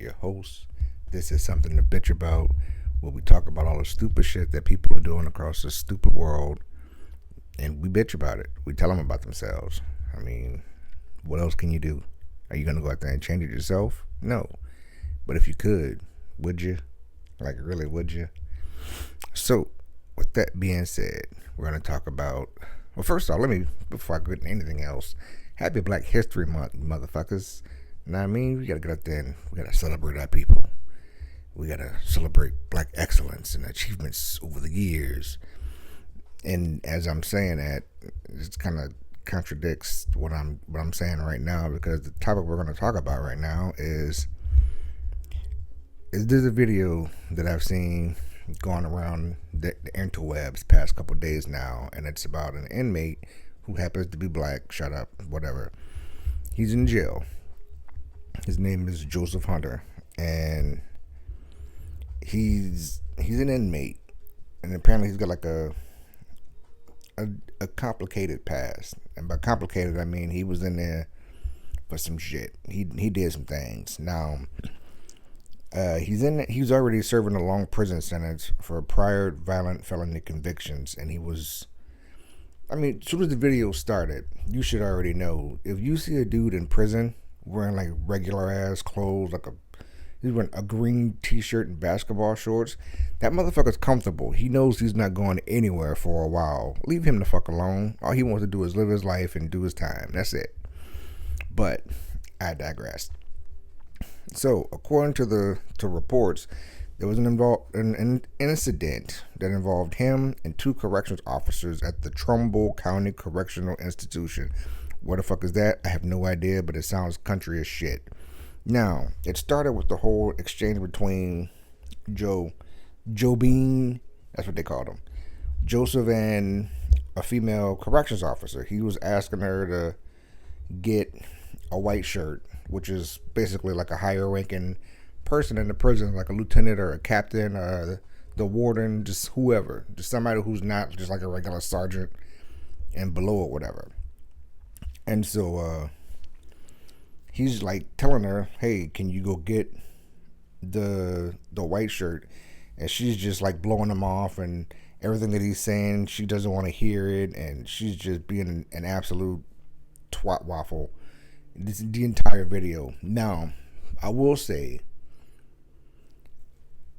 your host. This is Something to Bitch About, where we talk about all the stupid shit that people are doing across this stupid world, and we bitch about it. We tell them about themselves. I mean, what else can you do? Are you going to go out there and change it yourself? No. But if you could, would you? Like, really, would you? So, with that being said, we're going to talk about. Well, first off, before I go into anything else, happy Black History Month, motherfuckers. You know what I mean? We got to get out there and we got to celebrate our people. We got to celebrate black excellence and achievements over the years. And as I'm saying that, it kind of contradicts what I'm saying right now, because the topic we're going to talk about right now is there's a video that I've seen going around the interwebs past couple days now, and it's about an inmate who happens to be black. Shut up, whatever. He's in jail. His name is Joseph Hunter, and he's an inmate, and apparently he's got like a complicated past. And by complicated, I mean he was in there for some shit. He did some things. Now, he's already serving a long prison sentence for prior violent felony convictions, and he was. I mean, as soon as the video started, you should already know, if you see a dude in prison wearing like regular ass clothes, he's wearing a green t-shirt and basketball shorts, that motherfucker's comfortable. He knows he's not going anywhere for a while. Leave him the fuck alone. All he wants to do is live his life and do his time. That's it. But I digress. So, according to reports, there was an incident that involved him and two corrections officers at the Trumbull County Correctional Institution. Where the fuck is that? I have no idea, but it sounds country as shit. Now, it started with the whole exchange between Joe Bean, that's what they called him, Joseph, and a female corrections officer. He was asking her to get a white shirt, which is basically like a higher ranking person in the prison, like a lieutenant or a captain or the warden, just whoever, just somebody who's not just like a regular sergeant and below or whatever. And so he's like telling her, hey, can you go get the white shirt? And she's just like blowing him off, and everything that he's saying, she doesn't want to hear it, and she's just being an absolute twat waffle. This is the entire video. Now, I will say,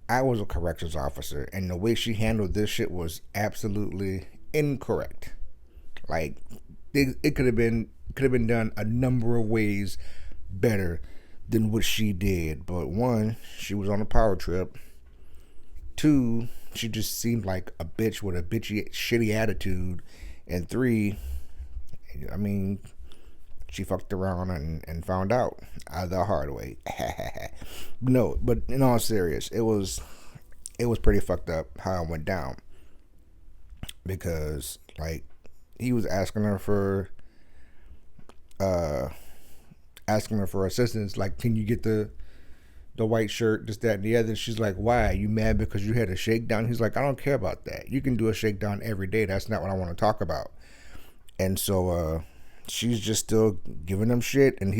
I was a corrections officer, and the way she handled this shit was absolutely incorrect. Like, it could have been done a number of ways better than what she did. But one, she was on a power trip. Two, she just seemed like a bitch with a bitchy, shitty attitude. And three, I mean, she fucked around and found out the hard way. No, but in all serious, it was pretty fucked up how it went down, because like he was asking her for assistance, like, can you get the white shirt, this, that, and the other. She's like, why? Are you mad because you had a shakedown? He's like, I don't care about that. You can do a shakedown every day. That's not what I want to talk about. And so she's just still giving him shit, and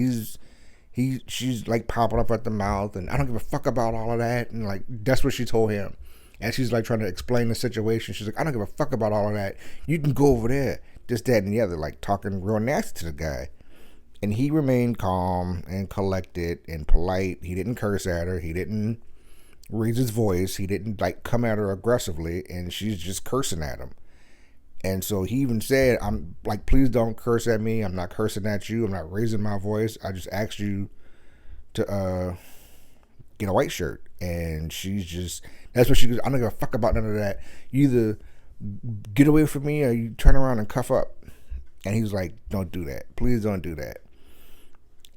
she's like popping up at the mouth, and I don't give a fuck about all of that. And like, that's what she told him. And she's like trying to explain the situation. She's like, I don't give a fuck about all of that. You can go over there, this, that, and the other, like talking real nasty to the guy. And he remained calm and collected and polite. He didn't curse at her. He didn't raise his voice. He didn't like come at her aggressively, and she's just cursing at him. And so he even said, I'm like, please don't curse at me. I'm not cursing at you. I'm not raising my voice. I just asked you to get a white shirt. And she's just, that's what she goes, I don't give a fuck about none of that. You either get away from me or you turn around and cuff up. And he's like, don't do that. Please don't do that.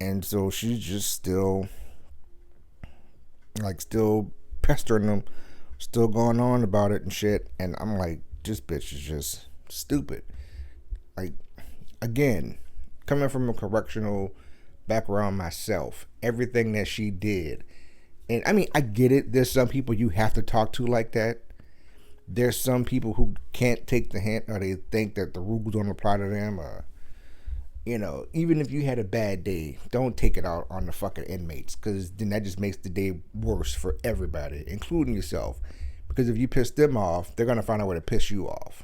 And so she's just still pestering him, still going on about it and shit. And I'm like, this bitch is just stupid. Like, again, coming from a correctional background myself, everything that she did, and I mean, I get it. There's some people you have to talk to like that. There's some people who can't take the hint, or they think that the rules don't apply to them, or Even if you had a bad day, don't take it out on the fucking inmates, because then that just makes the day worse for everybody, including yourself. Because if you piss them off, they're going to find a way to piss you off.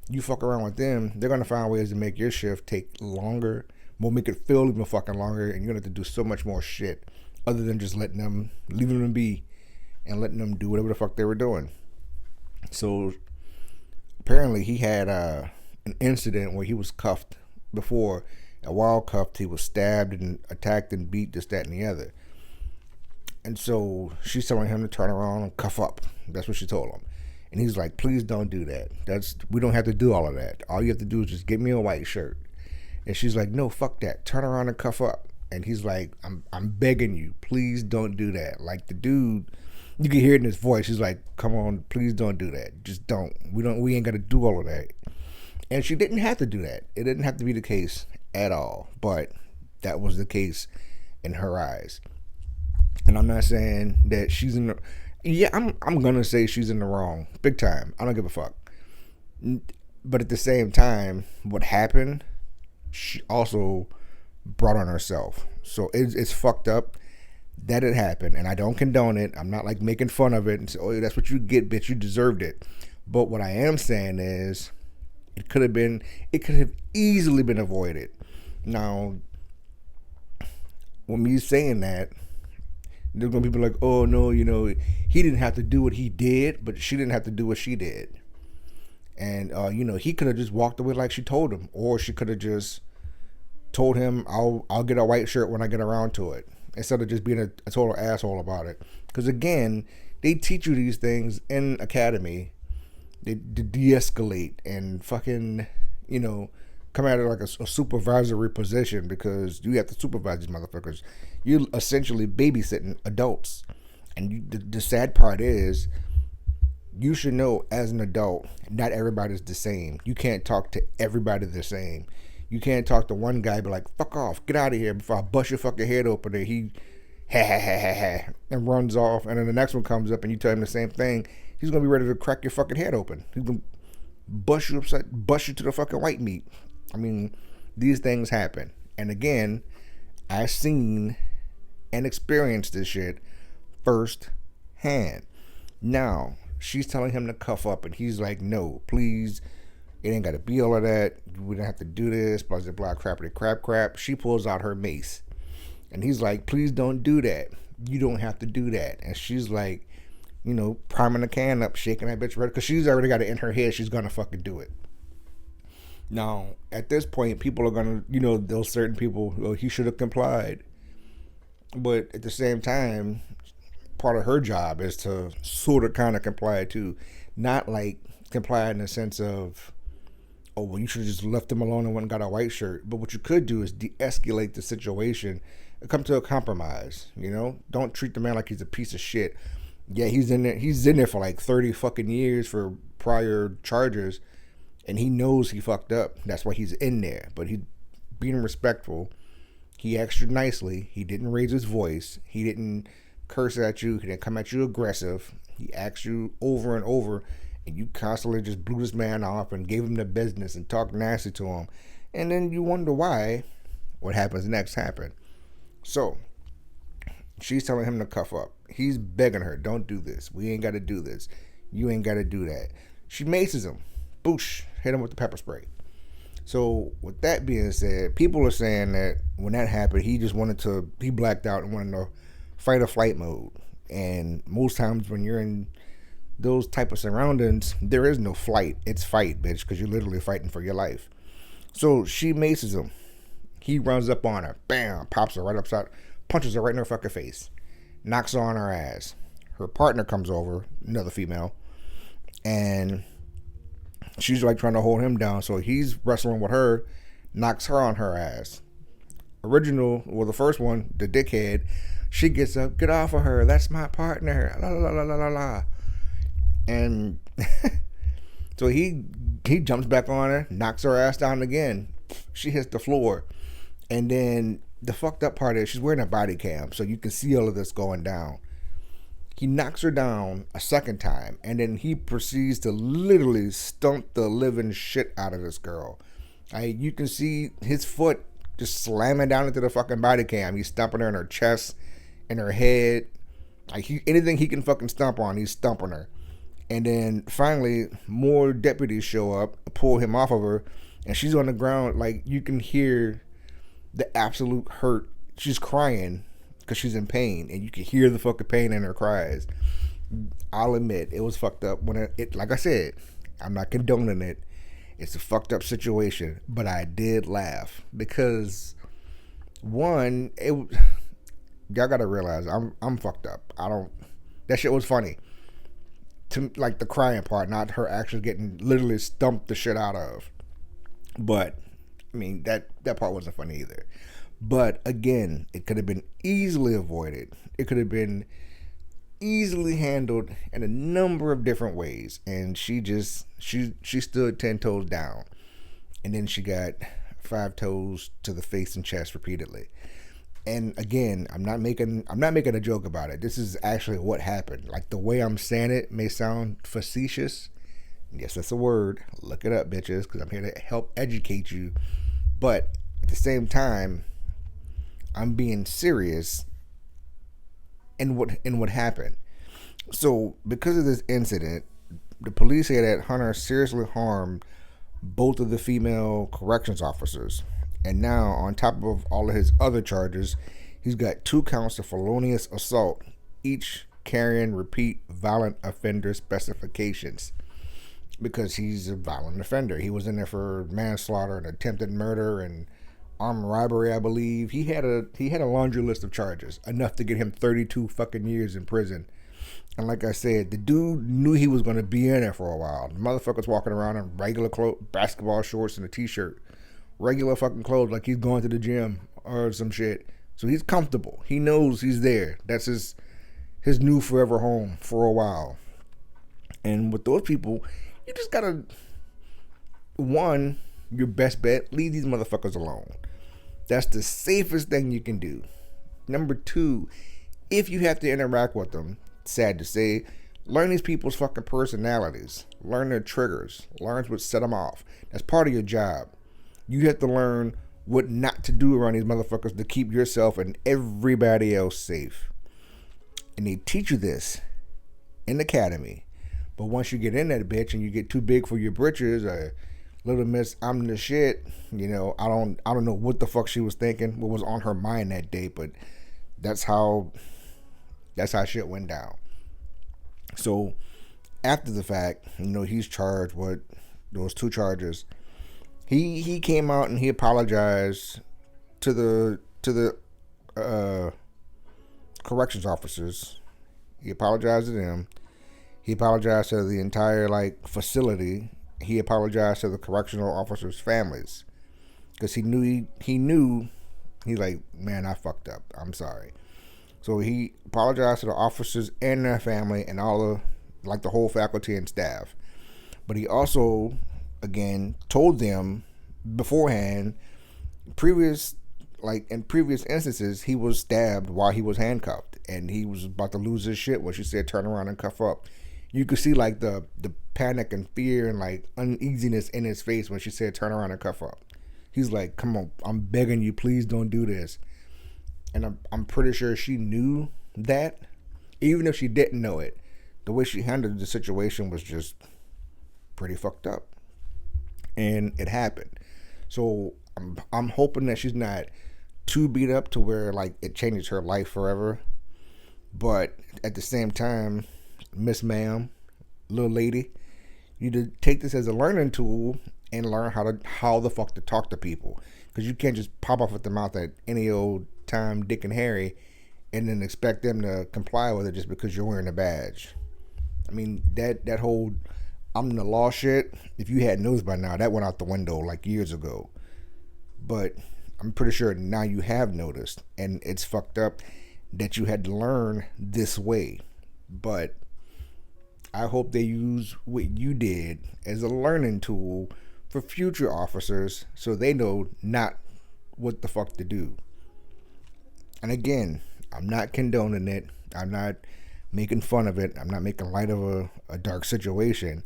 You fuck around with them, they're going to find ways to make your shift take longer, will make it feel even fucking longer, and you're going to have to do so much more shit other than just leaving them be and letting them do whatever the fuck they were doing. So apparently he had an incident where he was cuffed before. And while cuffed, he was stabbed and attacked and beat, this, that, and the other. And so she's telling him to turn around and cuff up. That's what she told him. And he's like, please don't do that. We don't have to do all of that. All you have to do is just get me a white shirt. And she's like, no, fuck that. Turn around and cuff up. And he's like, I'm begging you, please don't do that. Like the dude, you can hear it in his voice. He's like, come on, please don't do that. Just don't. We ain't got to do all of that. And she didn't have to do that. It didn't have to be the case at all. But that was the case in her eyes. And I'm not saying that she's in the... Yeah, I'm going to say she's in the wrong. Big time. I don't give a fuck. But at the same time, what happened, she also brought on herself. So it's fucked up that it happened. And I don't condone it. I'm not like making fun of it and say, oh, that's what you get, bitch. You deserved it. But what I am saying is it could have easily been avoided. Now, with me saying that, there's going to be people like, oh, no, he didn't have to do what he did, but she didn't have to do what she did. And, he could have just walked away like she told him. Or she could have just told him, I'll get a white shirt when I get around to it. Instead of just being a total asshole about it. Because, again, they teach you these things in academy. They de-escalate and fucking, come at it like a supervisory position, because you have to supervise these motherfuckers. You're essentially babysitting adults. And the sad part is, you should know as an adult, not everybody's the same. You can't talk to everybody the same. You can't talk to one guy and be like, fuck off, get out of here before I bust your fucking head open. And he and runs off. And then the next one comes up and you tell him the same thing. He's going to be ready to crack your fucking head open. He's going to bust you to the fucking white meat. I mean, these things happen. And again, I've seen and experienced this shit first hand. Now, she's telling him to cuff up, and he's like, no, please, it ain't got to be all of that. We don't have to do this, blah, blah, blah, crappity crap. She pulls out her mace, and he's like, please don't do that. You don't have to do that. And she's like, priming the can up, shaking that bitch ready, because she's already got it in her head. She's going to fucking do it. Now, at this point, people are going to, those certain people, well, he should have complied. But at the same time, part of her job is to sort of kind of comply too. Not like comply in the sense of, oh, well, you should have just left him alone and went and got a white shirt. But what you could do is de-escalate the situation and come to a compromise, Don't treat the man like he's a piece of shit. Yeah, he's in there for like 30 fucking years for prior charges, and he knows he fucked up. That's why he's in there. But he's being respectful. He asked you nicely. He didn't raise his voice. He didn't curse at you. He didn't come at you aggressive. He asked you over and over, and you constantly just blew this man off and gave him the business and talked nasty to him. And then you wonder why what happens next happened. So, she's telling him to cuff up. He's begging her, don't do this. We ain't got to do this. You ain't got to do that. She maces him. Boosh. Hit him with the pepper spray. So, with that being said, people are saying that when that happened, he blacked out and went into fight or flight mode. And most times when you're in those type of surroundings, there is no flight. It's fight, bitch, because you're literally fighting for your life. So, she maces him. He runs up on her. Bam. Pops her right upside. Punches her right in her fucking face. Knocks her on her ass. Her partner comes over, another female, and she's like trying to hold him down. So he's wrestling with her, knocks her on her ass. The first one, the dickhead, she gets up, get off of her. That's my partner. La la la la la la. And so he jumps back on her, knocks her ass down again. She hits the floor. And then the fucked up part is she's wearing a body cam, so you can see all of this going down. He knocks her down a second time, and then he proceeds to literally stump the living shit out of this girl. You can see his foot just slamming down into the fucking body cam. He's stomping her in her chest, in her head. Anything he can fucking stomp on, he's stomping her. And then finally, more deputies show up, pull him off of her, and she's on the ground. Like, you can hear the absolute hurt. She's crying because she's in pain, and you can hear the fucking pain in her cries. I'll admit, it was fucked up when it like I said, I'm not condoning it. It's a fucked up situation, but I did laugh because one, y'all gotta realize I'm fucked up. That shit was funny. To like the crying part, not her actually getting literally stumped the shit out of. But I mean that part wasn't funny either. But again, it could have been easily avoided. It could have been easily handled in a number of different ways, and she stood 10 toes down, and then she got 5 toes to the face and chest repeatedly. And again, I'm not making a joke about it. This is actually what happened. Like, the way I'm saying it may sound facetious. Yes, that's a word. Look it up, bitches, because I'm here to help educate you. But at the same time, I'm being serious in what happened. So, because of this incident, the police say that Hunter seriously harmed both of the female corrections officers. And now, on top of all of his other charges, he's got 2 counts of felonious assault, each carrying repeat violent offender specifications, because he's a violent offender. He was in there for manslaughter and attempted murder and armed robbery, I believe. He had a laundry list of charges, enough to get him 32 fucking years in prison. And like I said, the dude knew he was going to be in there for a while. The motherfucker's walking around in regular clothes, basketball shorts and a t-shirt. Regular fucking clothes, like he's going to the gym or some shit. So he's comfortable. He knows he's there. That's his new forever home for a while. And with those people, you just gotta, one, your best bet, leave these motherfuckers alone. That's the safest thing you can do. Number 2, if you have to interact with them, sad to say, learn these people's fucking personalities. Learn their triggers. Learn what set them off. That's part of your job. You have to learn what not to do around these motherfuckers to keep yourself and everybody else safe. And they teach you this in the academy. But once you get in that bitch and you get too big for your britches, little miss, I'm the shit, I don't know what the fuck she was thinking, what was on her mind that day, but that's how shit went down. So after the fact, he's charged with those 2 charges. He came out and he apologized to the corrections officers. He apologized to them. He apologized to the entire facility. He apologized to the correctional officers' families, because he knew he's like, man, I fucked up. I'm sorry. So he apologized to the officers and their family and all the whole faculty and staff. But he also, again, told them beforehand, in previous instances, he was stabbed while he was handcuffed, and he was about to lose his shit when she said turn around and cuff up. You could see the panic and fear and uneasiness in his face when she said turn around and cuff up. He's like, come on, I'm begging you, please don't do this. And I'm pretty sure she knew that, even if she didn't know it. The way she handled the situation was just pretty fucked up, and it happened. So I'm hoping that she's not too beat up to where it changes her life forever. But at the same time, Miss Ma'am, little lady, you need to take this as a learning tool and learn how the fuck to talk to people, because you can't just pop off at the mouth at any old time, Dick and Harry, and then expect them to comply with it just because you're wearing a badge. I mean, that whole I'm the law shit, if you hadn't noticed by now, that went out the window years ago. But I'm pretty sure now you have noticed, and it's fucked up that you had to learn this way. But I hope they use what you did as a learning tool for future officers, so they know not what the fuck to do. And again, I'm not condoning it. I'm not making fun of it. I'm not making light of a dark situation.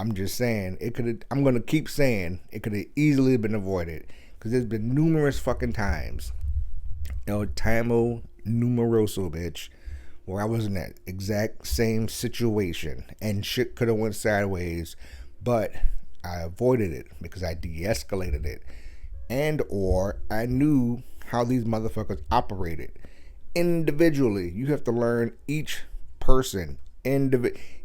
I'm just saying it could. I'm gonna keep saying it could have easily been avoided because there's been numerous fucking times, timo numeroso, bitch, where I was in that exact same situation and shit could have went sideways, but I avoided it because I de-escalated it, and or I knew how these motherfuckers operated individually. You have to learn each person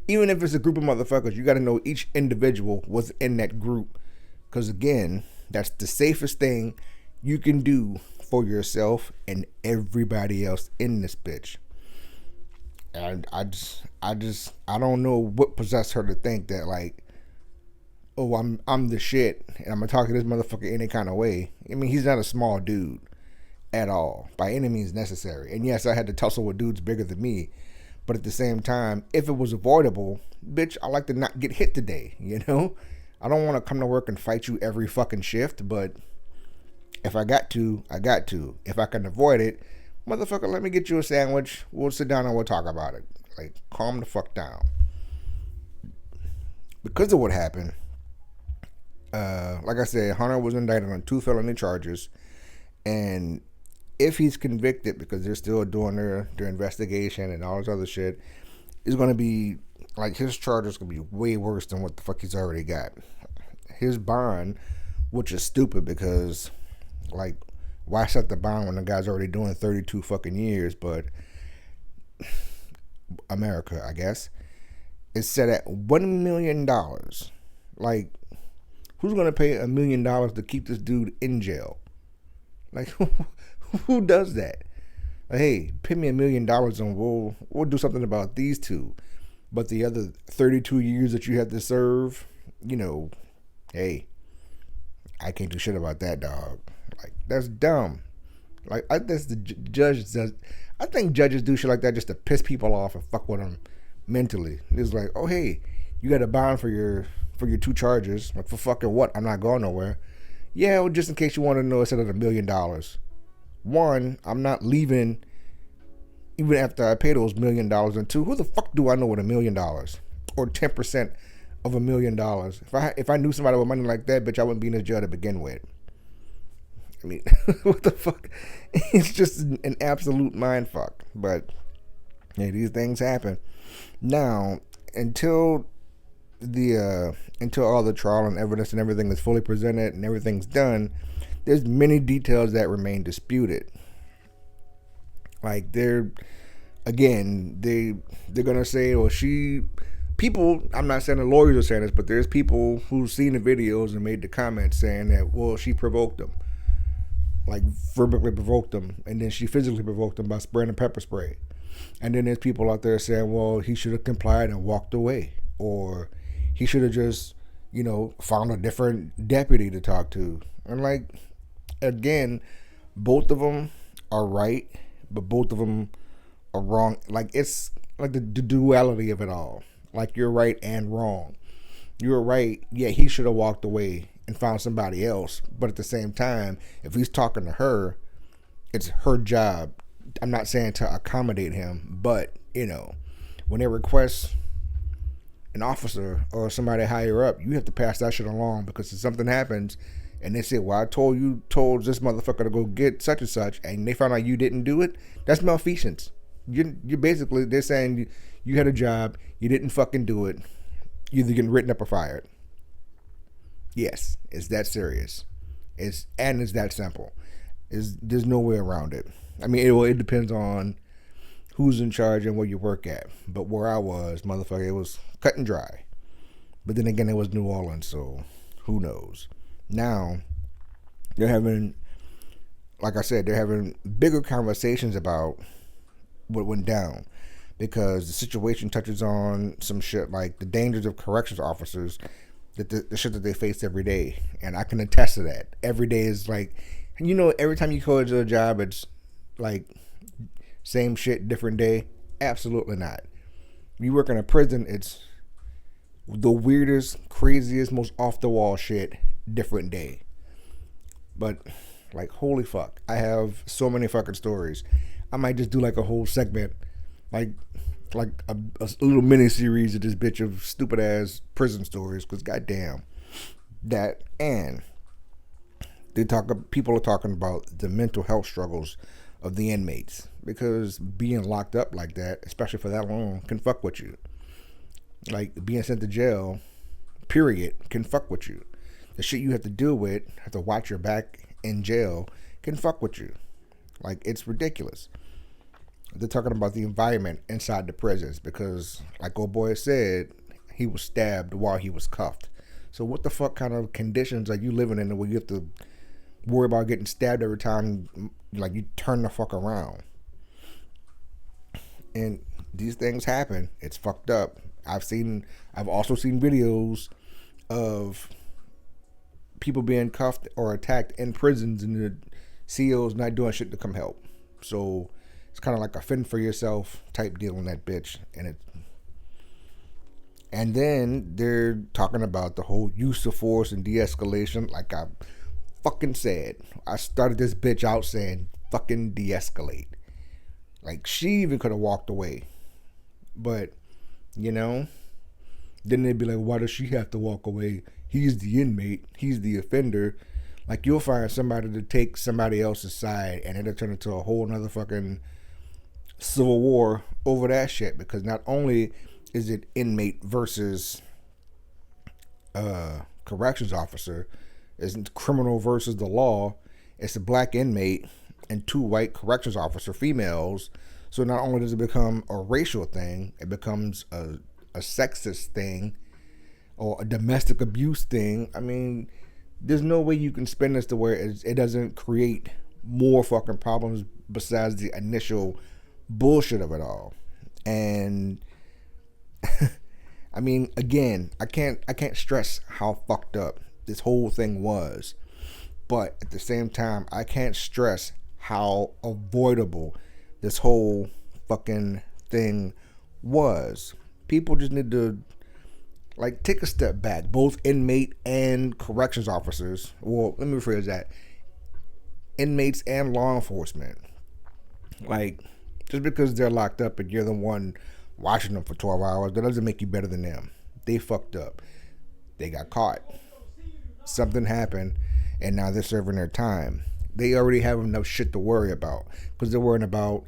even if it's a group of motherfuckers, you got to know each individual was in that group, because again, that's the safest thing you can do for yourself and everybody else in this bitch. And I don't know what possessed her to think that, like, oh, I'm the shit and I'm gonna talk to this motherfucker any kind of way. I mean, he's not a small dude at all by any means necessary. And yes, I had to tussle with dudes bigger than me, but at the same time, if it was avoidable, bitch, I like to not get hit today. I don't want to come to work and fight you every fucking shift, but if I got to, I got to. If I can avoid it, motherfucker, let me get you a sandwich. We'll sit down and we'll talk about it. Like, calm the fuck down. Because of what happened, like I said, Hunter was indicted on 2 felony charges, and if he's convicted, because they're still doing their investigation and all this other shit, it's going to be, like, his charges going to be way worse than what the fuck he's already got. His bond, which is stupid because, like, why set the bond when the guy's already doing 32 fucking years? But America, I guess, is set at $1 million. Like, who's going to pay $1 million to keep this dude in jail? Like, who does that? Like, hey, pay me $1 million and we'll do something about these two. But the other 32 years that you have to serve, hey, I can't do shit about that, dog. Like, that's dumb. Like, I think judges do shit like that just to piss people off and fuck with them mentally. It's like, oh, hey, you got a bond for your 2 charges. Like, for fucking what? I'm not going nowhere. Yeah, well, just in case you want to know, instead of $1 million. One, I'm not leaving even after I pay those $1 million. And 2, who the fuck do I know with $1 million or 10% of $1 million? If I knew somebody with money like that, bitch, I wouldn't be in this jail to begin with. I mean, what the fuck? It's just an absolute mind fuck. But hey, these things happen. Now, until all the trial and evidence and everything is fully presented and everything's done, there's many details that remain disputed. Like, they're gonna say, well, people, I'm not saying the lawyers are saying this, but there's people who've seen the videos and made the comments saying that, well, she provoked them. Like, verbally provoked them, and then she physically provoked them by spraying a pepper spray. And then there's people out there saying, well, he should have complied and walked away, or he should have just, found a different deputy to talk to. And, like, again, both of them are right, but both of them are wrong. Like, it's like the duality of it all. Like, you're right and wrong. You're right, yeah, he should have walked away and found somebody else. But at the same time, if he's talking to her, it's her job. I'm not saying to accommodate him, but, when they request an officer or somebody higher up, you have to pass that shit along, because if something happens and they say, well, I told this motherfucker to go get such and such, and they found out you didn't do it, that's malfeasance. You're basically, they're saying you had a job, you didn't fucking do it, you're either getting written up or fired. Yes, it's that serious. It's that simple. There's no way around it. I mean, it depends on who's in charge and where you work at. But where I was, motherfucker, it was cut and dry. But then again, it was New Orleans, so who knows? Now, they're having, like I said, they're having bigger conversations about what went down, because the situation touches on some shit like the dangers of corrections officers, that the shit that they face every day. And I can attest to that. Every day is like, every time you go to a job, it's like same shit, different day. Absolutely not. You work in a prison, it's the weirdest, craziest, most off the wall shit, different day. But, like, holy fuck, I have so many fucking stories. I might just do like a whole segment. Like, like a little mini series of this bitch of stupid ass prison stories. Because goddamn that, and people are talking about the mental health struggles of the inmates because being locked up like that, especially for that long, can fuck with you. Like being sent to jail, period, can fuck with you. The shit you have to deal with, have to watch your back in jail, can fuck with you. Like it's ridiculous. They're talking about the environment inside the prisons because, like old boy said, he was stabbed while he was cuffed. So what the fuck kind of conditions are you living in where you have to worry about getting stabbed every time like you turn the fuck around? And these things happen. It's fucked up. I've also seen videos of people being cuffed or attacked in prisons and the CEOs not doing shit to come help. So it's kind of like a fend for yourself type deal in that bitch. And then they're talking about the whole use of force and de-escalation. Like I fucking said, I started this bitch out saying fucking de-escalate. Like she even could have walked away. But, then they'd be like, why does she have to walk away? He's the inmate. He's the offender. Like you'll find somebody to take somebody else's side and it'll turn into a whole nother fucking civil war over that shit. Because not only is it inmate versus corrections officer, it's criminal versus the law. It's a black inmate and two white corrections officer females. So not only does it become a racial thing, it becomes a sexist thing or a domestic abuse thing. I mean, there's no way you can spin this to where it doesn't create more fucking problems besides the initial bullshit of it all. And I mean, again, I can't stress how fucked up this whole thing was. But at the same time, I can't stress how avoidable this whole fucking thing was. People just need to take a step back. Both inmate and corrections officers. Well, let me rephrase that. Inmates and law enforcement. Like, just because they're locked up and you're the one watching them for 12 hours, that doesn't make you better than them. They fucked up. They got caught. Something happened, and now they're serving their time. They already have enough shit to worry about because they're worrying about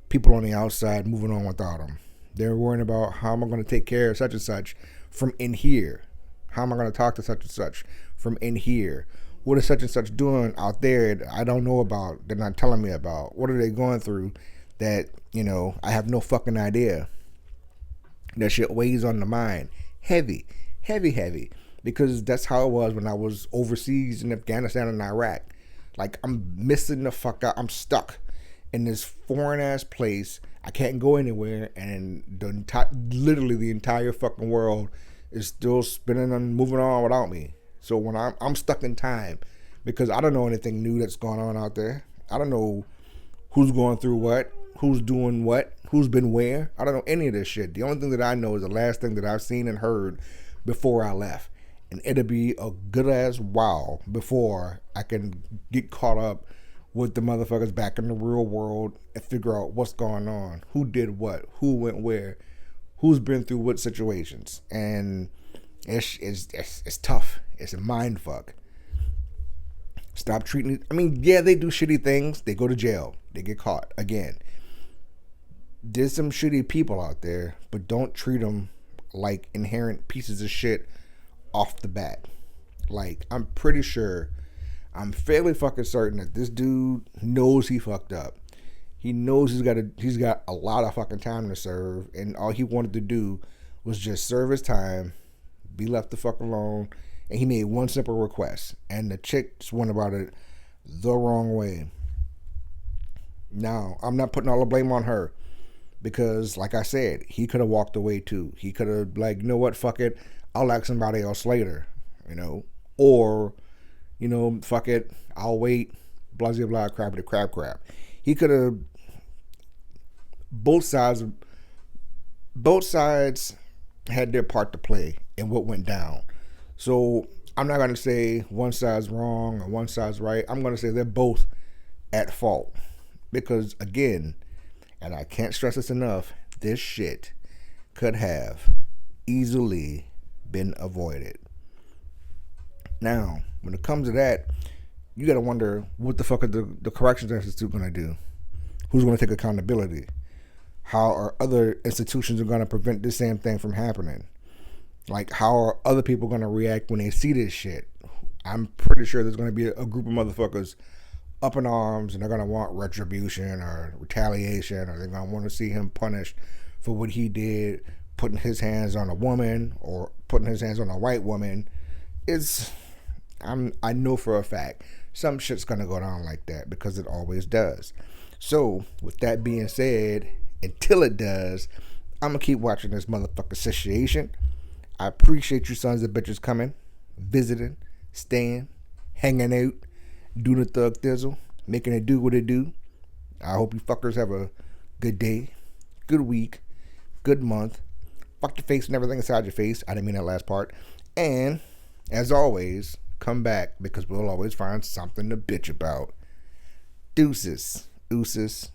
people on the outside moving on without them. They're worrying about how am I going to take care of such and such from in here? How am I going to talk to such and such from in here? What is such and such doing out there that I don't know about, they're not telling me about? What are they going through that, I have no fucking idea? That shit weighs on the mind. Heavy. Because that's how it was when I was overseas in Afghanistan and Iraq. Like, I'm missing the fuck out. I'm stuck in this foreign ass place. I can't go anywhere, and literally the entire fucking world is still spinning and moving on without me. So when I'm stuck in time, because I don't know anything new that's going on out there. I don't know who's going through what, who's doing what, who's been where. I don't know any of this shit. The only thing that I know is the last thing that I've seen and heard before I left. And it'll be a good ass while before I can get caught up with the motherfuckers back in the real world and figure out what's going on, who did what, who went where, who's been through what situations. And it's tough. It's a mind fuck. Stop treating it. I mean, yeah, they do shitty things. They go to jail. They get caught again. There's some shitty people out there, but don't treat them like inherent pieces of shit off the bat. Like, I'm fairly fucking certain that this dude knows he fucked up. He knows he's got a lot of fucking time to serve, and all he wanted to do was just serve his time, be left the fuck alone, and he made one simple request, and the chick just went about it the wrong way. Now, I'm not putting all the blame on her, because like I said, he could have walked away too. He could have you know what, fuck it, I'll ask somebody else later, or, fuck it, I'll wait, blah, blah, blah, crap. He could have, both sides had their part to play in what went down. So I'm not going to say one side's wrong or one side's right. I'm going to say they're both at fault. Because again, and I can't stress this enough, this shit could have easily been avoided. Now, when it comes to that, you got to wonder what the fuck are the Corrections Institute going to do? Who's going to take accountability? How are other institutions going to prevent this same thing from happening? Like, how are other people going to react when they see this shit? I'm pretty sure there's going to be a group of motherfuckers up in arms, and they're going to want retribution or retaliation, or they're going to want to see him punished for what he did, putting his hands on a woman or putting his hands on a white woman. I know for a fact some shit's going to go down like that, because it always does. So, with that being said, until it does, I'm going to keep watching this motherfucker situation. I appreciate you sons of bitches coming, visiting, staying, hanging out, doing the thug thizzle, making it do what it do. I hope you fuckers have a good day, good week, good month. Fuck your face and everything inside your face. I didn't mean that last part. And, as always, come back, because we'll always find something to bitch about. Deuces. Ooses.